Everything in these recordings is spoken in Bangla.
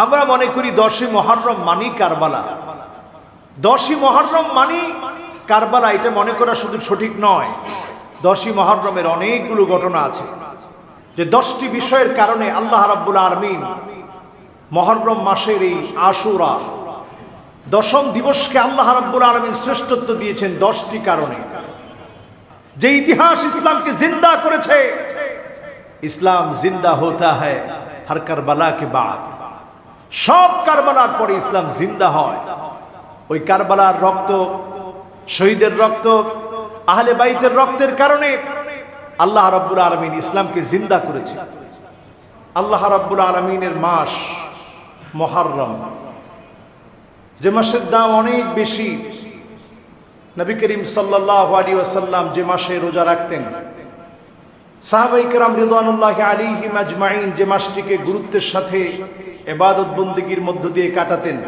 আমরা মনে করি 10ই মুহররম মানি কারবালা, 10ই মুহররম মানি কারবালা, এটা মনে করা শুধু সঠিক নয়। 10ই মুহররমের অনেকগুলো ঘটনা আছে যে 10টি বিষয়ের কারণে আল্লাহ রাব্বুল আলামিন মুহররম মাসের এই আশুরা 10ম দিবসকে আল্লাহ রাব্বুল আলামিন শ্রেষ্ঠত্ব দিয়েছেন 10টি কারণে। যে ইতিহাস ইসলামকে জিন্দা করেছে, ইসলাম জিন্দা হোতা হ্যায় হর কারবালা কে বাদ, সব কারবালার পরে ইসলাম জিন্দা হয়। ওই কারবালার রক্ত, শহীদের রক্ত, আহলে বাইতের রক্তের কারণে আল্লাহ রাব্বুল আলামিন ইসলামকে জিন্দা করেছে। আল্লাহ রাব্বুল আলামিনের মাস মুহররম, যে মাসের দাম অনেক বেশি। নবী করিম সাল্লাল্লাহু আলাইহি ওয়াসাল্লাম যে মাসে রোজা রাখতেন, সাহাবায়ে কেরাম রিদওয়ানুল্লাহি আলাইহিম আজমাইন যে মাসটিকে গুরুত্বের সাথে ইবাদত বন্দেগীর মধ্য দিয়ে কাটাতেন,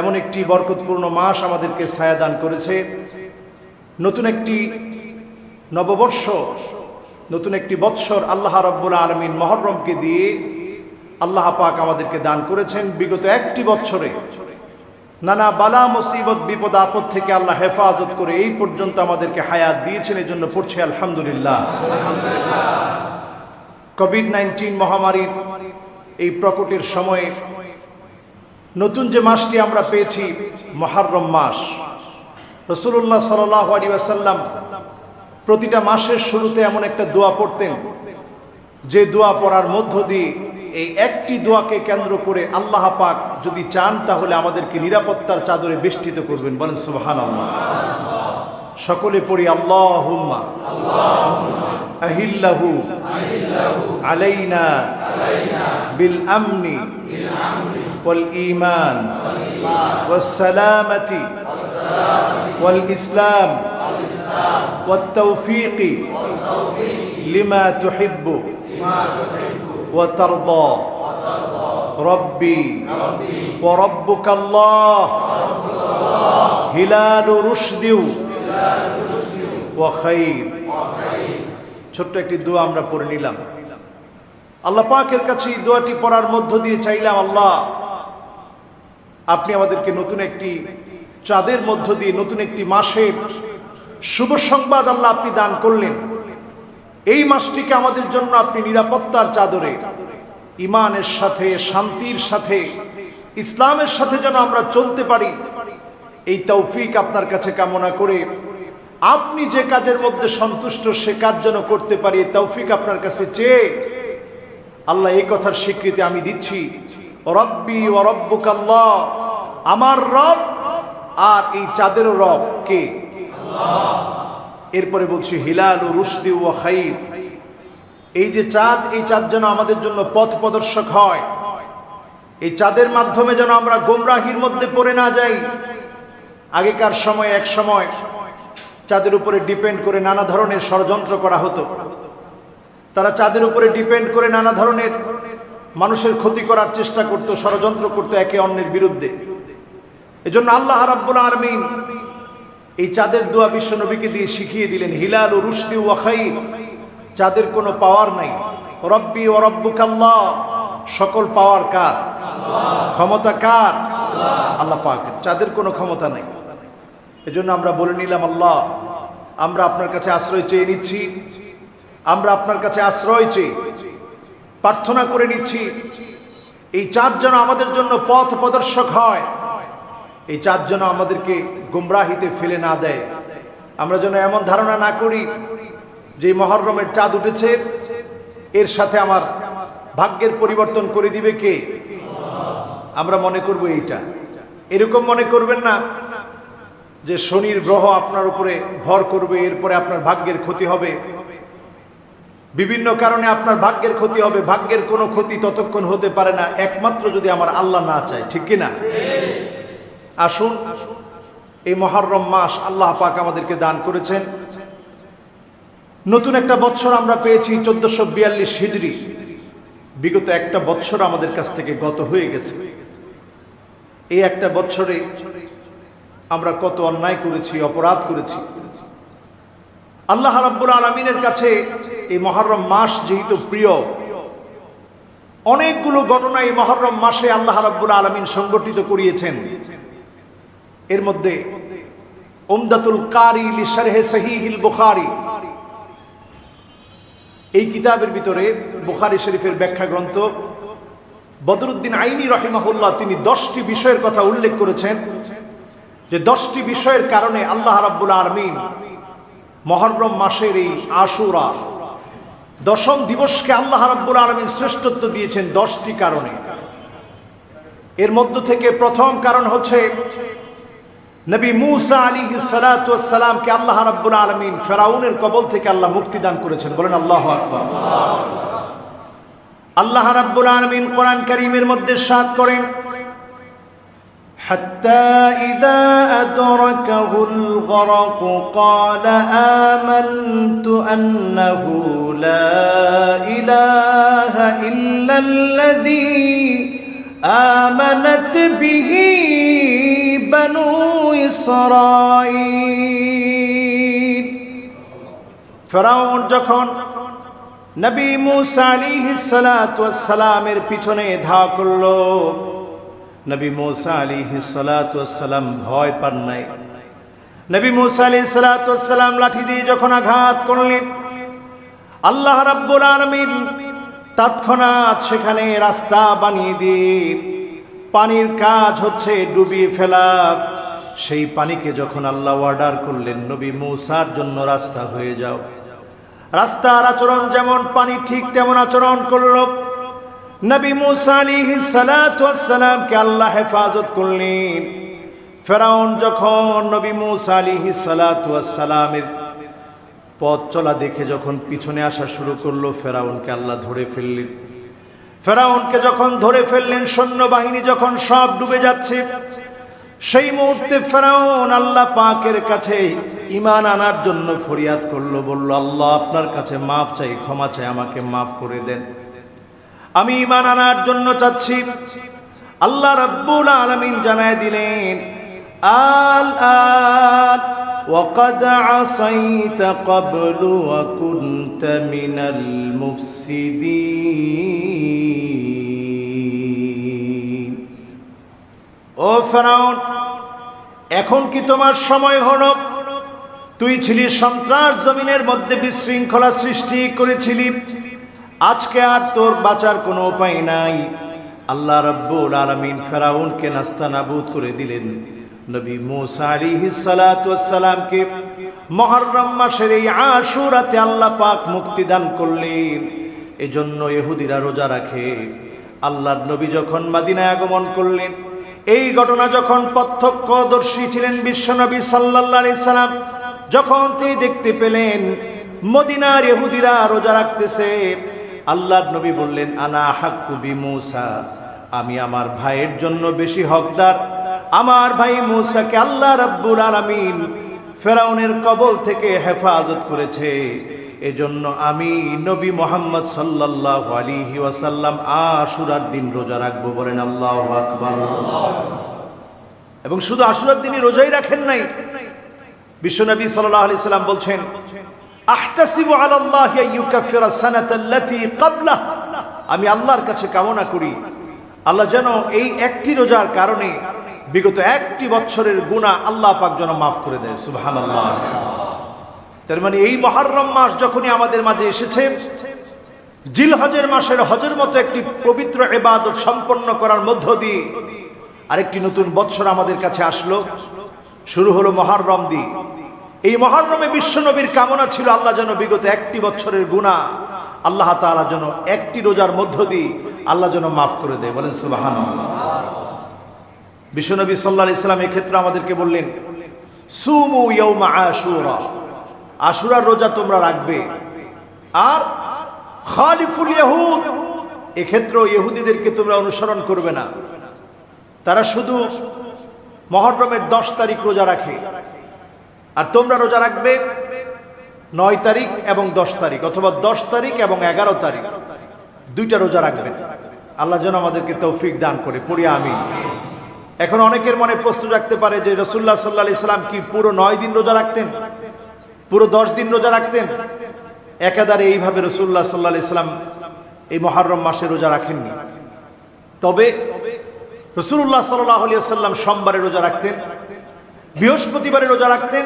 এমন একটি বরকতপূর্ণ মাস আমাদেরকে ছায়া দান করেছে। নতুন একটি নববর্ষ, নতুন একটি বৎসর আল্লাহ রাব্বুল আলামিন মুহররমকে দিয়ে আল্লাহ পাক আমাদেরকে দান করেছেন। বিগত একটি বছরে নানা বালা মুসিবত বিপদ আপদ থেকে আল্লাহ হেফাজত করে এই পর্যন্ত আমাদেরকে হায়াত দিয়েছেন, এই জন্য পড়ছি আলহামদুলিল্লাহ। কোভিড-19 মহামারীর এই প্রকটের সময়ে নতুন যে মাসটি আমরা পেয়েছি মুহররম মাস, রাসূলুল্লাহ সাল্লাল্লাহু আলাইহি ওয়াসাল্লাম প্রতিটা মাসের শুরুতে এমন একটা দোয়া পড়তেন, যে দোয়া পড়ার মধ্য দিয়ে এই একটি দোয়াকে কেন্দ্র করে আল্লাহ পাক যদি চান তাহলে আমাদেরকে নিরাপত্তার চাদরে বেষ্টিত করবেন। বলেন সুবহানাল্লাহ। সকলে পড়ি আল্লাহুম্মা আহিল্লাহু আলাইনা বিল আমনি ওয়াল ঈমান ওয়াস সালামাতি ওয়াল ইসলাম ওয়াত তাওফীকি লিমা তুহিব্বু وترضى ربي وربك الله هلال رشد وخير। ছোট্ট একটি দোয়া আমরা পড়ে নিলাম। আল্লাহ পাকের কাছে এই দোয়াটি পড়ার মধ্য দিয়ে চাইলাম, আল্লাহ আপনি আমাদেরকে নতুন একটি চাঁদের মধ্য দিয়ে নতুন একটি মাসের শুভ সংবাদ আল্লাহ আপনি দান করলেন। এই মাসটিকে আমাদের জন্য আপনি নিরাপত্তার চাদরে ঈমানের সাথে, শান্তির সাথে, ইসলামের সাথে যেন আমরা চলতে পারি, এই তৌফিক আপনার কাছে কামনা করে আপনি যে কাজের মধ্যে সন্তুষ্ট সে কাজ যেন করতে পারি, এই তৌফিক আপনার কাছে চেয়ে আল্লাহ এই কথার স্বীকৃতি আমি দিচ্ছি, রব্বি ওয়া রব্বুকাল্লাহ, আমার রব আর এই চাঁদেরও রব কে? আল্লাহ। এরপরে বলছি হিলাল রুশদি ওয়া খাইর, এই যে চাঁদ, এই চাঁদ যেন আমাদের জন্য পথ প্রদর্শক হয়, এই চাঁদের মাধ্যমে যেন আমরা গোমরাহির মধ্যে পড়ে না যাই। আগেকার সময় এক সময় চাঁদের উপরে ডিপেন্ড করে নানা ধরনের ষড়যন্ত্র করা হতো। তারা চাঁদের উপরে ডিপেন্ড করে নানা ধরনের মানুষের ক্ষতি করার চেষ্টা করত, ষড়যন্ত্র করত একে অন্যের বিরুদ্ধে। এজন্য আল্লাহ রাব্বুল আলামিন এই চাঁদের দোয়া বিশ্ব নবীকে দিয়ে শিখিয়ে দিলেন, হিলাল রুশদি ওয়া খাইর, চাঁদের কোনো পাওয়ার নাই। রব্বি ওয়া রব্বুকাল্লাহ, সকল পাওয়ার কার? আল্লাহ। ক্ষমতা কার? আল্লাহ। আল্লাহ পাকের, চাঁদের কোনো ক্ষমতা নাই। এজন্য আমরা বলে নিলাম, আল্লাহ আমরা আপনার কাছে আশ্রয় চেয়ে নিচ্ছি, আমরা আপনার কাছে আশ্রয় চেয়ে প্রার্থনা করে নিচ্ছি, এই চাঁদ যেন আমাদের জন্য পথ প্রদর্শক হয়, এই চাঁদ যেন আমাদেরকে গুমরাহিতে ফেলে না দেয়। আমরা যেন এমন ধারণা না করি যে মুহররমের চাঁদ উঠেছে এর সাথে আমার ভাগ্যের পরিবর্তন করে দিবে কে? আমরা মনে করব এইটা। এরকম মনে করবেন না যে শনির গ্রহ আপনার উপরে ভর করবে, এরপরে আপনার ভাগ্যের ক্ষতি হবে। বিভিন্ন কারণে আপনার ভাগ্যের ক্ষতি হবে। ভাগ্যের কোনো ক্ষতি ততক্ষণ হতে পারে না একমাত্র যদি আমার আল্লাহ না চায়, ঠিক কিনা? আসুন, এই মুহররম মাস আল্লাহ পাক আমাদেরকে দান করেছেন। নতুন একটা বছর আমরা পেয়েছি 1442 হিজরি। বিগত একটা বছর আমাদের কাছ থেকে গত হয়ে গেছে। এই একটা বছরে আমরা কত অন্যায় করেছি, অপরাধ করেছি। আল্লাহ রাব্বুল আলামিনের কাছে এই মুহররম মাস যেহেতু প্রিয়, অনেকগুলো ঘটনা এই মুহররম মাসে আল্লাহ রাব্বুল আলামিন সংগঠিত করিয়েছেন। এর মধ্যে উমদাতুল কারি লিশারহে সহিহুল বুখারী, এই কিতাবের ভিতরে বুখারী শরীফের ব্যাখ্যা গ্রন্থ বদরুদ্দিন আইনি রাহিমাহুল্লাহ তিনি 10টি বিষয়ের কথা উল্লেখ করেছেন, যে 10টি বিষয়ের কারণে আল্লাহ রাব্বুল আলামিন মুহররম মাসের এই আশুরা 10ম দিবসকে আল্লাহ রাব্বুল আলামিন শ্রেষ্ঠত্ব দিয়েছেন 10টি কারণে। এর মধ্য থেকে প্রথম কারণ হচ্ছে নবী মূসা আলাইহিস সালাতু ওয়াস সালামকে আল্লাহ রাব্বুল আলামিন ফেরাউনের কবল থেকে আল্লাহ মুক্তি দান করেছেন। বলেন আল্লাহু আকবার। আল্লাহ রাব্বুল আলামিন কোরআন কারীমের মধ্যে ইরশাদ করেন, হাত্তা ইযা আদরাকাহুল গরক ক্বালা আমানতু আন্নাহু লা ইলাহা ইল্লাল্লাযী আমানাত বিহি বানু ইসরাঈল। ফেরাউন যখন নবী মূসা আলাইহিস সালাতু ওয়াস সালামের পিছনে ধাওয়া করলো, নবী মূসা আলাইহিস সালাতু ওয়াস সালাম ভয় পান নাই। নবী মূসা আলাইহিস সালাতু ওয়াস সালাম লাঠি দিয়ে যখন আঘাত করলেন, আল্লাহ রাব্বুল আলামিন তৎক্ষণাৎ সেখানে রাস্তা বানিয়ে দিয়ে, পানির কাজ হচ্ছে ডুবিয়ে ফেলা, সেই পানিকে যখন আল্লাহ অর্ডার করলেন নবী মূসার জন্য রাস্তা হয়ে যাও, রাস্তার আচরণ যেমন পানি ঠিক তেমন আচরণ করলো। নবী মূসা আলাইহিস সালাতু ওয়াস সালামকে আল্লাহ হেফাজত করলেন। ফেরাউন যখন নবী মূসা আলাইহিস সালাতু ওয়াস সালামের পথ চলা দেখে যখন পিছনে আসা শুরু করলো, ফেরাউনকে আল্লাহ ধরে ফেললেন। ফেরাউনকে যখন ধরে ফেললেন, সৈন্যবাহিনী যখন সব ডুবে যাচ্ছে, সেই মুহূর্তে ফেরাউন আল্লাহ পাকের কাছে ঈমান আনার জন্য ফরিয়াদ করলো, বলল, আল্লাহ আপনার কাছে মাফ চাই, ক্ষমা চাই, আমাকে মাফ করে দেন, আমি ঈমান আনার জন্য চাচ্ছি। আল্লাহ রাব্বুল আলামিন জানায় দিলেন, আল-আন ওয়াকাদ আসাইতা ক্বাবলু ওয়া কুনতা মিনাল মুফসিদিন। ও ফেরাউন, এখন কি তোমার সময় হলো? তুই ছিলি সন্ত্রাস, জমিনের মধ্যে বিশৃঙ্খলা সৃষ্টি করেছিলি, আজকে আর তোর বাঁচার কোনো উপায় নাই। আল্লাহ রাব্বুল আলামিন ফেরাউনকে নাস্তানাবুদ করে দিলেন। নবী মূসা আলাইহিস সালাতু ওয়াস সালামকে মুহররম মাসের এই আশুরাতে আল্লাহ পাক মুক্তি দান করলেন। এজন্য ইহুদিরা রোজা রাখে। আল্লাহর নবী যখন মদিনায় আগমন করলেন, এই ঘটনা যখন প্রত্যক্ষদর্শী ছিলেন বিশ্বনবী সাল্লাল্লাহু আলাইহি সাল্লাম, যখন তিনি দেখতে পেলেন মদিনার ইহুদিরা রোজা রাখতেছে, আল্লাহর নবী বললেন, আনা হাক্কু বিমূসা, আমি আমার ভাইয়ের জন্য বেশি হকদার। আমার ভাই মূসাকে আল্লাহ রাব্বুল আলামিন ফেরাউনের কবল থেকে হেফাজত করেছে, এজন্য আমি নবী মুহাম্মদ সাল্লাল্লাহু আলাইহি ওয়াসাল্লাম আশুরার দিন রোজা রাখবো। বলেন আল্লাহু আকবার। এবং শুধু আশুরার দিনই রোজাই রাখেন নাই, বিশ্বনবী সাল্লাল্লাহু আলাইহি সাল্লাম বলছেন, আহতাসিবু আলাল্লাহি আইয়ুকাফিরা সানাতাল্লাতী ক্বাবলা, আমি আল্লাহর কাছে কামনা করি আল্লাহ যেন এই একটি রোজার কারণে বিগত একটি বছরের গুনাহ আল্লাহ পাক যেন মাফ করে দেয়। সুবহানাল্লাহ। তার মানে এই মুহররম মাস যখনই আমাদের মাঝে এসেছে, জিলহজের মাসের হজের মতো একটি পবিত্র ইবাদত সম্পন্ন করার মধ্য দিয়ে আরেকটি নতুন বছর আমাদের কাছে আসলো, শুরু হলো মুহররম দিয়ে। এই মুহররমে বিশ্বনবীর কামনা ছিল আল্লাহ যেন বিগত একটি বছরের গুনাহ আল্লাহ তাআলা যেন একটি রোজার মধ্য দিয়ে আল্লাহ যেন মাফ করে দেয়। বলেন সুবহানাল্লাহ। বিশ্বনবী সাল্লাল্লাহু আলাইহি সাল্লাম এই ক্ষেত্রে আমাদেরকে বললেন, সুমু ইয়াউমা আশুরা, আশুরার রোজা তোমরা রাখবে। আর খালিফুল ইয়াহুদ, এক্ষেত্রে ইহুদিদেরকে তোমরা অনুসরণ করবে না। তারা শুধু মুহররমের 10 তারিখ রোজা রাখে, আর তোমরা রোজা রাখবে 9 তারিখ এবং 10 তারিখ, অথবা 10 তারিখ এবং 11 তারিখ, দুইটা রোজা রাখবেন। আল্লাহ যেন আমাদেরকে তৌফিক দান করে, পড়ি আমিন। এখন অনেকের মনে প্রশ্ন রাখতে পারে যে রাসূলুল্লাহ সাল্লাল্লাহু আলাইহি সাল্লাম কি পুরো 9 দিন রোজা রাখতেন, পুরো 10 দিন রোজা রাখতেন? একাধারে এইভাবে রাসূলুল্লাহ সাল্লাল্লাহু আলাইহি সাল্লাম এই মুহররম মাসে রোজা রাখেননি। তবে রাসূলুল্লাহ সাল্লাল্লাহু আলাইহি ওয়াসাল্লাম সোমবারে রোজা রাখতেন, বৃহস্পতিবারে রোজা রাখতেন,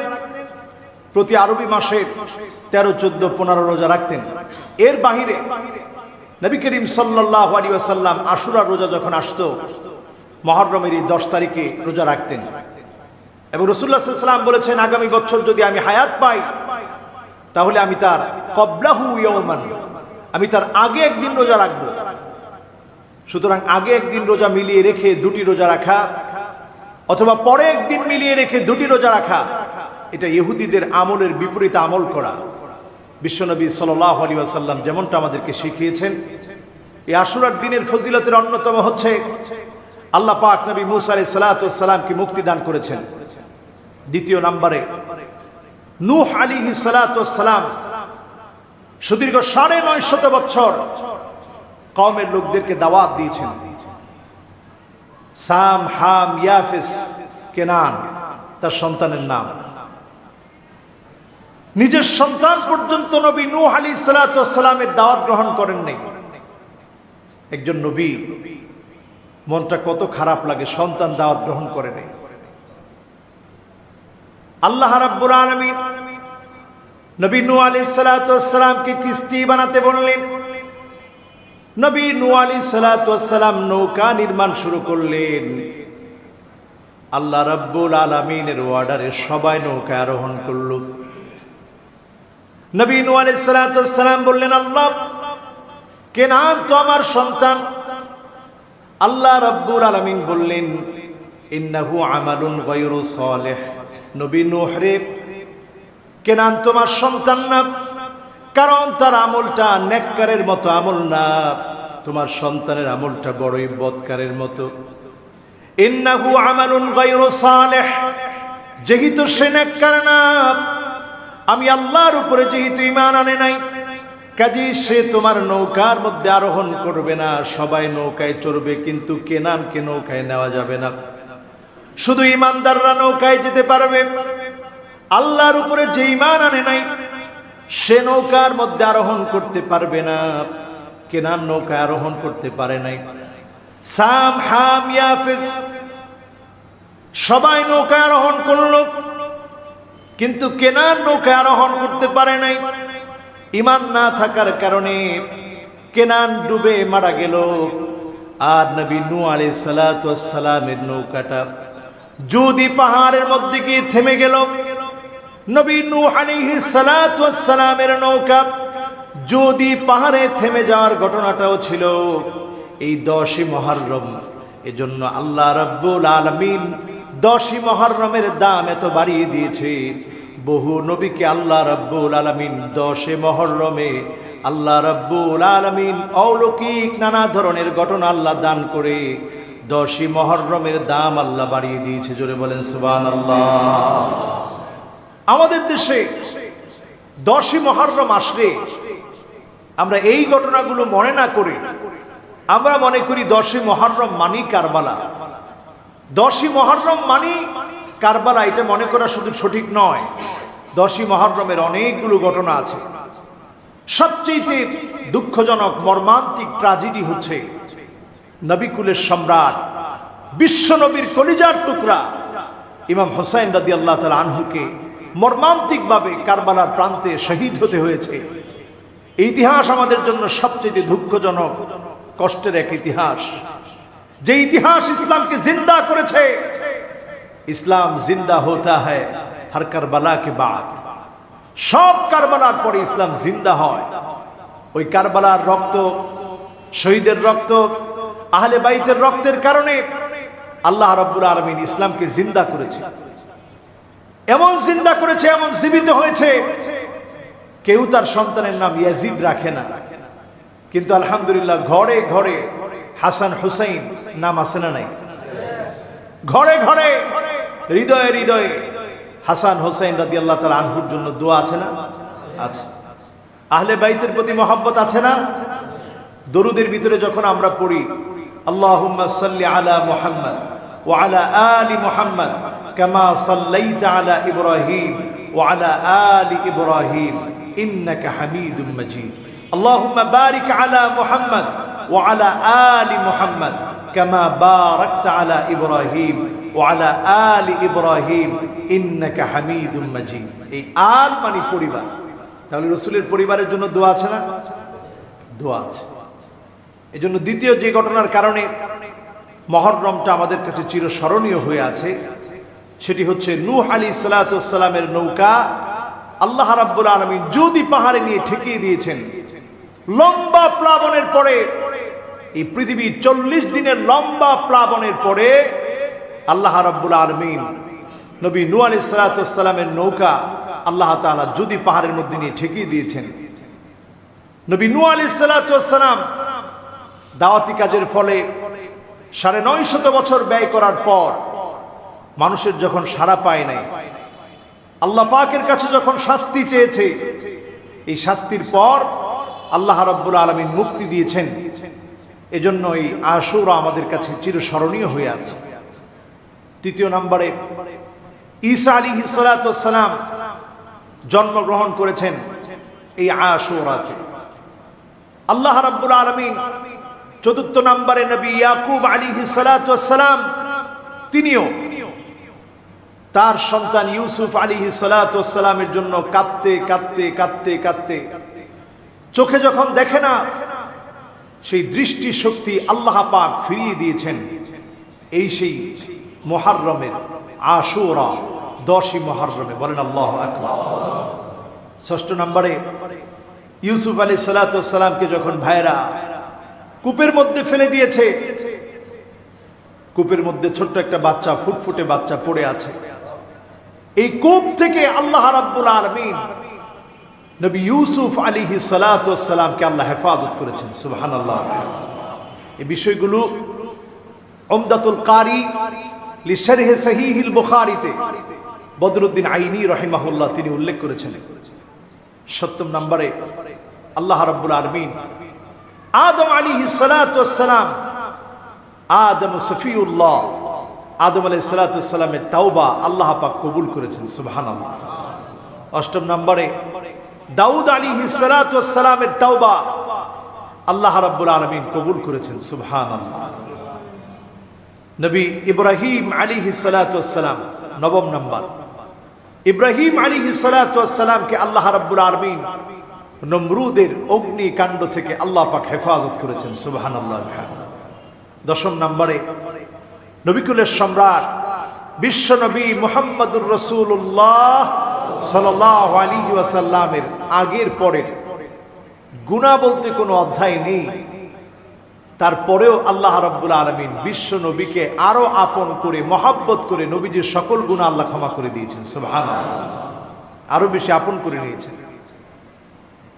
প্রতি আরবি মাসে 13, 14, 15 রোজা রাখতেন। এর বাহিরে নবী করিম সাল্লাল্লাহু আলাইহি ওয়াসাল্লাম আশুরার রোজা যখন আসতো মুহররমের 10 তারিখে রোজা রাখতেন। এবং রাসূলুল্লাহ সাল্লাল্লাহু আলাইহি ওয়াসাল্লাম বলেছেন, আগামী বছর যদি আমি হায়াত পাই তাহলে আমি তার ক্বাবলাহু ইয়াওমান, আমি তার আগে একদিন রোজা রাখবো। সুতরাং আগে একদিন রোজা মিলিয়ে রেখে 2টি রোজা রাখা, অথবা পরে একদিন মিলিয়ে রেখে 2টি রোজা রাখা, এটা ইহুদিদের আমলের বিপরীত আমল করা। বিশ্বনবী সাল্লাল্লাহু আলাইহি ওয়াসাল্লাম যেমনটা আমাদেরকে শিখিয়েছেন, এই আশুরার দিনের ফজিলতের অন্যতম হচ্ছে আল্লাহ পাক নবী মূসা আলাইহিস সালাতু ওয়াস সালামকে মুক্তি দান করেছেন। দ্বিতীয় নম্বরে নূহ আলাইহিস সালাতু ওয়াস সালাম সুদীর্ঘ 950 বছর কওমের লোকদেরকে দাওয়াত দিয়েছেন। সাম, হাম, ইয়াফিস, কেনান তার সন্তানের নাম। নিজের সন্তান পর্যন্ত নবী নূহ আলাইহিস সালাতু ওয়াস সালামের দাওয়াত গ্রহণ করেন নাই। একজন নবী মনটা কত খারাপ লাগে, সন্তান দাওয়াত গ্রহণ করে নাই। আল্লাহ রাব্বুল আলামিন নবী নূহ আলাইহিস সালাতু ওয়াস সালামকে কিস্তি বানাতে বললেন। নবী নূহ আলাইহিস সালাতু ওয়াস সালাম নৌকা নির্মাণ শুরু করলেন। আল্লাহ রাব্বুল আলামিনের অর্ডারে সবাই নৌকায় আরোহণ করল। নবী নূহ আলাইহিস সালাতু ওয়াস সালাম বললেন, আল্লাহ, কেনান তো আমার সন্তান। আল্লাহ রাব্বুল আলামিন বললেন, ইন্নাহু আমালুন গায়রু সালিহ। নবী নূহ রে, কেনান তোমার সন্তান না, কারণ তার আমলটা নেককারের মতো আমল না, তোমার সন্তানের আমলটা বড়ই বদকারের মতো। ইন্নাহু আমালুন গায়রু সালিহ, যেহেতু সে নেককার না, আমি আল্লাহর উপরে যেহেতু ঈমান আনে নাই, কাজেই সে তোমার নৌকার মধ্যে আরোহণ করবে না। সবাই নৌকায় চড়বে, কিন্তু কেনানকে নৌকায় নেওয়া যাবে না। শুধু ঈমানদাররা নৌকায় যেতে পারবে। আল্লাহর উপরে যে ঈমান আনে নাই সে নৌকার মধ্যে আরোহণ করতে পারবে না। কেনান নৌকায় আরোহণ করতে পারে নাই। সাম, হাম, ইয়াফিস সবাই নৌকায় আরোহণ করলো, কিন্তু কেনান নৌকায় আরোহণ করতে পারে নাই। ঈমান না থাকার কারণে কেনান ডুবে মারা গেল। আর নবী নূহ আলাইহিস সালাতু ওয়াস সালামের নৌকাটা যদি পাহাড়ের মধ্যে গিয়ে থেমে গেল। নবী নূহ আলাইহিস সালাতু ওয়াস সালামের নৌকা যদি পাহাড়ে থেমে যাওয়ার ঘটনাটাও ছিল এই 10ই মুহররম। এজন্য আল্লাহ রাব্বুল আলামিন 10ই মুহররমের দাম এত বাড়িয়ে দিয়েছে। বহু নবীকে আল্লাহ রাব্বুল আলামিন 10এ মুহররমে আল্লাহ রাব্বুল আলামিন অলৌকিক নানা ধরনের ঘটনা আল্লাহ দান করে 10ই মুহররমের দাম আল্লাহ বাড়িয়ে দিয়েছে। জোরে বলেন সুবহানাল্লাহ। আমাদের দেশে 10ই মুহররম আসলে আমরা এই ঘটনাগুলো মনে না করে আমরা মনে করি 10ই মুহররম মানি কারবালা। 10ই মুহররম মানি কারবালা, এটা মনে করা শুধু সঠিক নয়। 10ই মুহররমের অনেকগুলো ঘটনা আছে। সবচেয়ে দুঃখজনক মর্মান্তিক ট্র্যাজেডি হচ্ছে নবীকুলের সম্রাট, বিশ্ব নবীর কলিজার টুকরা ইমাম হোসেন রাদিয়াল্লাহু তাআলা আনহুকে মর্মান্তিকভাবে কারবালার প্রান্তে শহীদ হতে হয়েছে। এই ইতিহাস আমাদের জন্য সবচেয়ে দুঃখজনক কষ্টের এক ইতিহাস। যে ইতিহাস ইসলামকে জিন্দা করেছে। ইসলাম জিন্দা হোতা হ্যায় হর কারবালা কে বাদ। সব কারবালার পরে ইসলাম জিন্দা হয়। ওই কারবালার রক্ত, শহীদের রক্ত, আহলে বাইতের রক্তের কারণে আল্লাহ রাব্বুল আলামিন ইসলামকে জিন্দা করেছে। এমন জিন্দা করেছে, এমন জীবিত হয়েছে, কেউ তার সন্তানের নাম ইয়াজিদ রাখে না। কিন্তু আলহামদুলিল্লাহ ঘরে ঘরে হাসান হুসাইন নাম আছে না নাই? ঘরে ঘরে হৃদয়ে হৃদয়ে হাসান হুসাইন রাদিয়াল্লাহু তাআলা আনহুর জন্য দোয়া আছে না? আছে। আহলে বাইতের প্রতি মহব্বত আছে না? দরুদের ভিতরে যখন আমরা পড়ি আল্লাহুম্মা সাল্লি আলা মুহাম্মদ ওয়া আলা আলি মুহাম্মদ কামা সাল্লাইতা আলা ইব্রাহিম ওয়া আলা আলি ইব্রাহিম ইন্নাকা হামিদুম মাজিদ। আল্লাহুম্মা বারিক আলা মুহাম্মদ ওয়া আলা আলি মুহাম্মদ কামা বারাকতা আলা ইব্রাহিম ওয়া আলা আলি ইব্রাহিম ইন্নাকা হামিদুম মাজিদ। এই আল মানে পরিবার। তাহলে রাসূলের পরিবারের জন্য দোয়া আছে না? দোয়া আছে। এজন্য দ্বিতীয় যে ঘটনার কারণে মুহররমটা আমাদের কাছে চিরস্মরণীয় হয়ে আছে, সেটি হচ্ছে নূহ আলাইহিস সালাতু ওয়াস সালামের নৌকা আল্লাহ রাব্বুল আলামিন যদি পাহাড়ে নিয়ে ঠেকিয়ে দিয়েছেন। লম্বা প্লাবনের পরে, এই পৃথিবীর 40 দিনের লম্বা প্লাবনের পরে আল্লাহ রাব্বুল আলামিন নবী নূহ আলাইহিস সালাতু ওয়াস সালামের নৌকা আল্লাহ তাআলা যদি পাহাড়ের মধ্যে নিয়ে ঠেকিয়ে দিয়েছেন। নবী নূহ আলাইহিস সালাতু ওয়াস সালাম দাওয়াতি কাজের ফলে 950 বছর ব্যয় করার পর মানুষের যখন সাড়া পায় নাই, আল্লাহ পাকের কাছে যখন শাস্তি চেয়েছে, এই শাস্তির পর আল্লাহ রাব্বুল আলামিন মুক্তি দিয়েছেন। এজন্য এই আশুরা আমাদের কাছে চিরস্মরণীয় হয়ে আছে। তৃতীয় নম্বরে ঈসা আলাইহিস সালাতু ওয়াস সালাম জন্মগ্রহণ করেছেন এই আশুরাতে। আল্লাহ রাব্বুল আলামিন চতুর্থ নম্বরে নবী ইয়াকুব আলাইহিস সালাতু ওয়াস সালাম তিনিও তার সন্তান ইউসুফ আলাইহিস সালাতু ওয়াস সালামের জন্য কাঁদতে কাঁদতে কাঁদতে কাঁদতে চোখে যখন দেখে না, সেই দৃষ্টি শক্তি আল্লাহ পাক ফিরিয়ে দিয়েছেন এই সেই মুহররমের আশুরা 10ই মুহররমে। বলেন আল্লাহু আকবার। ষষ্ঠ নম্বরে ইউসুফ আলাইহিস সালাতু ওয়াস সালামকে যখন ভাইরা কূপের মধ্যে ফেলে দিয়েছে, কূপের মধ্যে ছোট্ট একটা বাচ্চা, ফুটফুটে বাচ্চা পড়ে আছে। এই কূপ থেকে আল্লাহ রাব্বুল আলামিন নবী ইউসুফ আলাইহিস সালাতু ওয়াস সালামকে আল্লাহ হেফাজত করেছেন। সুবহানাল্লাহ। এই বিষয়গুলো উমদাতুল কারি লিশরহ সহিহুল বুখারীতে বদরুদ্দিন আইনি রাহিমাহুল্লাহ তিনি উল্লেখ করেছেন। সপ্তম নম্বরে আল্লাহ রাব্বুল আলামিন আদম আলাইহিস সালাতু ওয়াস সালাম, আদম সফিউল্লাহ, আদম আলাইহিস সালাতু ওয়াস সালামের তাওবা আল্লাহ পাক কবুল করেছেন। সুবহানাল্লাহ। অষ্টম নম্বরে দাউদ আলাইহিস সালাতু ওয়াস সালামের তাওবা আল্লাহ রাব্বুল আলামিন কবুল করেছেন। সুবহানাল্লাহ। নবী ইব্রাহিম আলাইহিস সালাতু ওয়াস সালাম নবম নম্বর, ইব্রাহিম আলাইহিস সালাতু ওয়াস সালামকে আল্লাহ রাব্বুল আলামিন নমরুদের অগ্নিকাণ্ড থেকে আল্লাহ পাক হেফাজত করেছেন। সুবহানাল্লাহ। দশম নম্বরে নবিকুলের সম্রাট বিশ্ব নবী মুহাম্মদুর রাসূলুল্লাহ সাল্লাল্লাহু আলাইহি ওয়াসাল্লামের আগের পরের গুনাহ বলতে কোনো অধ্যায় নেই, তারপরেও আল্লাহ রাব্বুল আলামিন বিশ্ব নবীকে আরো আপন করে মহব্বত করে নবীজির সকল গুনাহ আল্লাহ ক্ষমা করে দিয়েছেন। সুবহানাল্লাহ। আরো বেশি আপন করে নিয়েছেন।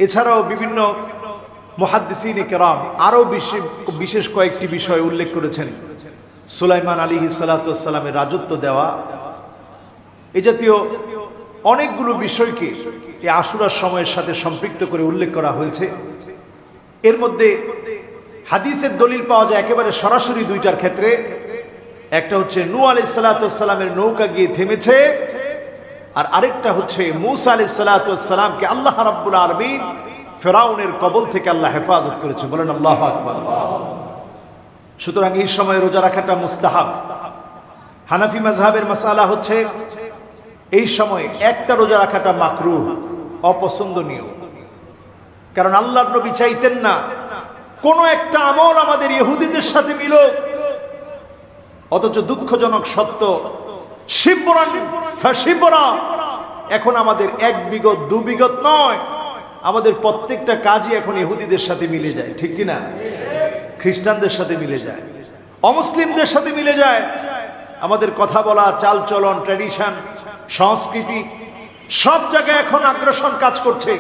এছাড়াও বিভিন্ন মুহাদ্দিসিনে কেরাম আরো বিশেষ কয়েকটি বিষয় উল্লেখ করেছেন। সুলাইমান আলাইহিস সালাতু ওয়াস সালামের রাজত্ব দেওয়া, এই জাতীয় অনেকগুলো বিষয়কে এই আশুরার সময়ের সাথে সম্পৃক্ত করে উল্লেখ করা হয়েছে। এর মধ্যে হাদিসের দলিল পাওয়া যায় একেবারে সরাসরি দুইটার ক্ষেত্রে। একটা হচ্ছে নূহ আলাইহিস সালাতু ওয়াস সালামের নৌকা গিয়ে থেমেছে, আর আরেকটা হচ্ছে মূসা আলাইহিস সালাতু ওয়াস সালামকে আল্লাহ রাব্বুল আলামিন ফেরাউনের কবল থেকে আল্লাহ হেফাজত করেছে। বলেন আল্লাহু আকবার। সুতরাং এই সময় রোজা রাখাটা মুস্তাহাব। হানাফি মাযহাবের মাসালা হচ্ছে এই সময় একটা রোজা রাখাটা মাকরুহ, অপছন্দনীয়। কারণ আল্লাহর নবী চাইতেন না কোন একটা আমল আমাদের ইহুদিদের সাথে মিলুক। অথচ দুঃখজনক সত্য, শিবরান ফাশিবরা, এখন আমাদের 1 বিগত 2 বিগত নয়, আমাদের প্রত্যেকটা কাজই এখন ইহুদিদের সাথে মিলে যায়। ঠিক কিনা? খ্রিস্টানদের সাথে মিলে যায়, অমুসলিমদের সাথে মিলে যায়। আমাদের কথা বলা, চালচলন, ট্র্যাডিশন, সংস্কৃতি সব জায়গায় এখন আগ্রাসন কাজ করছে।